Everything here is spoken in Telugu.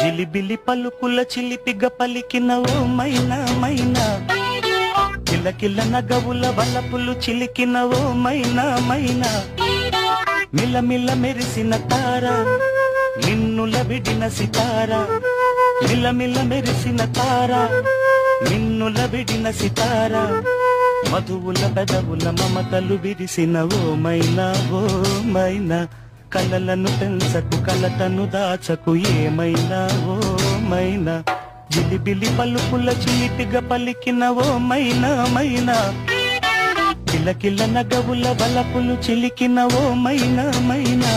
జిలిబిలి పలుకుల చిలిపిగ పలికిన ఓ మైనా మైనా, కిలకిల నగవుల వలపులు చిలికిన ఓ మైనా మైనా, మిలమిల మెరిసిన తార నిన్నుల విడిన సితార, మిలమిల మెరిసిన తార నిన్నుల విడిన సితార, మధువుల పెదవుల మమతలు విరిసిన ఓ మైనా ఓ మైనా, కలలను పెంచకు కలతను దాచకు ఏమైనా ఓ మైనా, జిలిబిలి పలుకుల చిలిపిగ పలికిన ఓ మైనా మైనా, కిలకిల నగవుల వలపులు చిలికిన ఓ మైనా మైనా.